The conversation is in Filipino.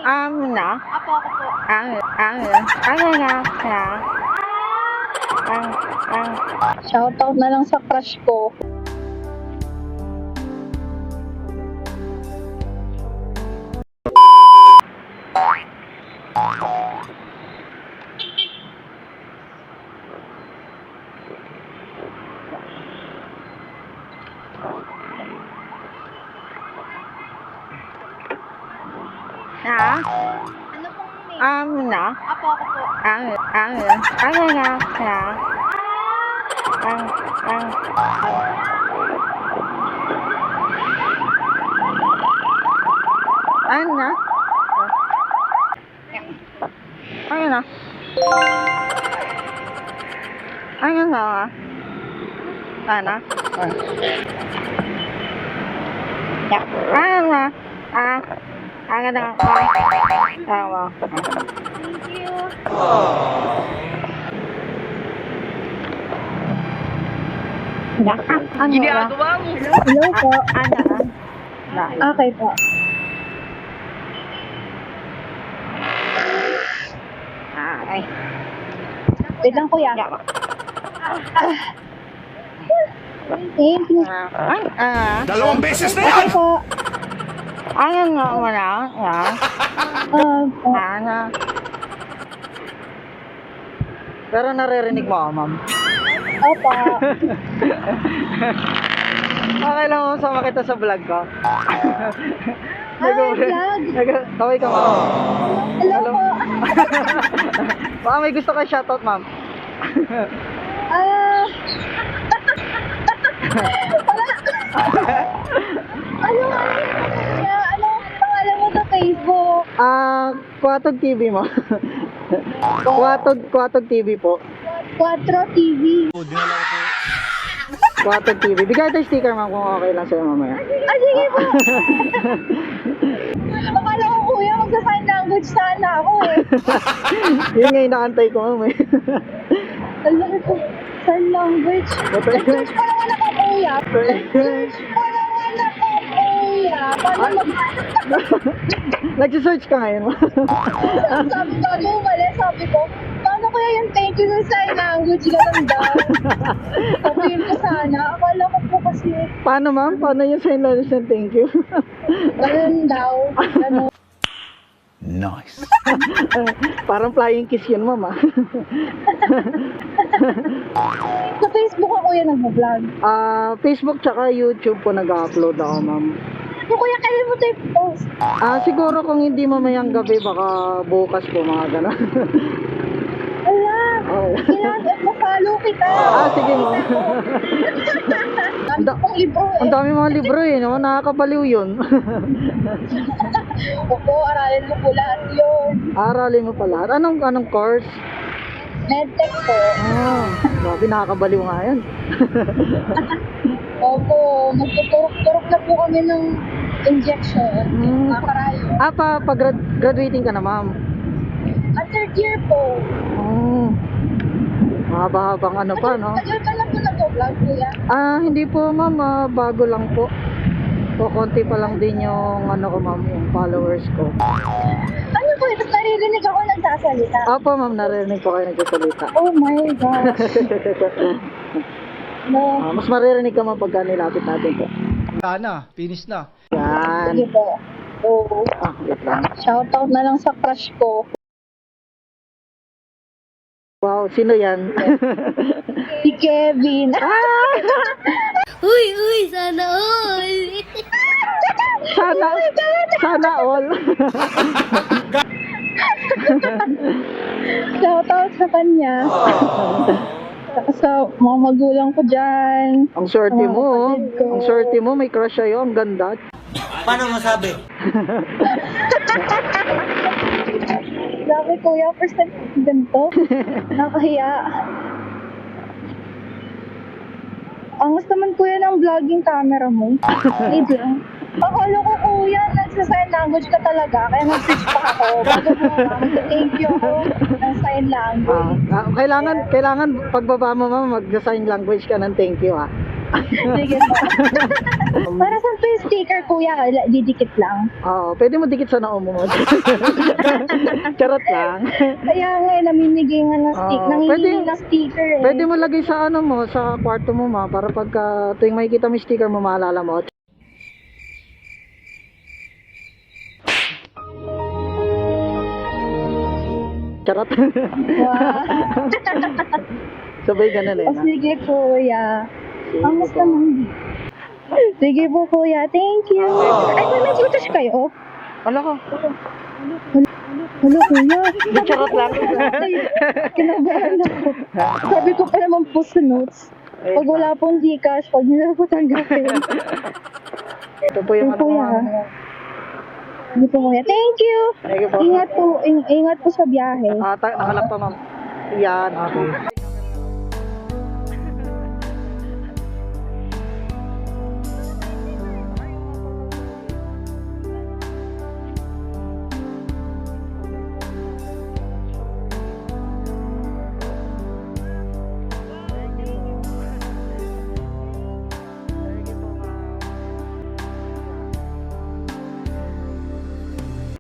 Na? Apo, ako po. Shoutout na lang sa crush ko. Na? Ano pong name? Na? Apo, ako po. Na? Ayun na. Ayun na. Ana? Ayun na. Ayun na. Tawa. Thank you. Ginagawa mo. Hello po. Ana na. Okay po. Ay. Wait lang kuya. Yawa. Thank you. Dalawang beses na Okay yan! po. Ayun nga wala. Ana. Pero naririnig mo ako, ma'am. Opo. Okay lang mo sama kita sa vlog ko. Vlog? Kaway ka, ma'am. Hello po. Baka may gusto ka shoutout, ma'am. Anong pangalan mo sa Facebook? Kuwatog TV mo. Kuwatog TV po. 4 TV. Kuwatog TV. Bigay tayo sticker, ma'am, kung okay lang sa'yo mamaya. Sige po. Akala ko kuya, magsa-sign language sana ako eh. Yun nga inaantay ko, ma'am. Alam ko, sign language. Search pa naman ako kuya. Search pa naman ako kuya. Paano Nag-search ka ngayon, ma'am. sabi ko, mali, sabi ko, paano kaya yung thank you sa sign language? Ganun daw. Sabihin ko sana. Akala ko po kasi, Paano, ma'am? Paano yung sign language ng thank you? ganun daw. Ganun. Nice. Parang flying kiss yun, ma'am, ah. Sa Facebook ako kuya nag-vlog. Facebook tsaka YouTube po nag-upload ako, ma'am. Yung kuya, kailan mo ito i-post? Siguro kung hindi mamayang gabi, baka bukas po, mga gano'n. Ala, kailangan ma-follow kita. Sige, ma'am. Dami kong libro Ang eh. dami mga libro eh, no? Nakakabaliw yun. Opo, aralin mo po lahat yun. Aralin mo pa lahat. Anong course? Medtech po. Grabe, nakakabaliw nga yan. Opo, magtuturok-turok na po kami ng injection. Kakarayo. Graduating ka na, ma'am. At third year po. Mahaba-habang ano pa, no? Tagal ka na po nag-vlog, kuya. Hindi po, ma'am. Bago lang po. So, konti pa lang din yung ano ko, ma'am, yung followers ko. Ano po, ito naririnig ako nagsasalita. Opo, ma'am, narinig po kayo nagsasalita. Oh my gosh. No. Mas maririnig ka, ma'am, pagka nilapit natin po. Sana, finish na. Yan. Sige po. Oo. Wait lang. Shoutout na lang sa crush ko. Wow, sino yan? Si Kevin. Uy, sana all. Sana all. Shoutout sa kanya. Sa mga magulang ko dyan. Ang swerte mo, kapatid ko. Ang swerte mo, may crush sa'yo. Ang ganda. Paano masabi? Grabe kuya, first time ganito. Nakahiya. Ang gusto man kuya ng vlogging camera mo. Wait lang. Akala ko kuya, nagsa-sign language ka talaga. Kaya mag-switch pa ako. Bago mo mag-thank you ako ng sign language. Kailangan pagbaba mo, ma'am, mag-sign language ka ng thank you, ha. Sige po. Para saan po yung sticker, kuya? Didikit lang. Oo, pwede mo dikit sa noo mo. Charot lang. Kaya nga, namimigay nga ng sticker. Oo, Nangihingi pwede- ng sticker eh. Pwede mo lagay sa ano mo, sa kwarto mo ma, para pagka tuwing makikita mo yung sticker mo, maalala mo. Charot. Wow. Sabay ganun eh. O sige, kuya. Sige Ang mas po. naman di. Sige po, kuya. Thank you. Ay, may gcash kayo? Ano ko? Hello, kuya. Charot lang. Ay, kinabahan ako. Sabi ko pa naman po sa notes. Pag wala pong Gcash, pag nila po tanggapin. Ito po yung Sige, kuya. Sige po, kuya. Thank you. Thank you po. Ingat po sa biyahe. Nakalak pa ma'am. Yan. Okay.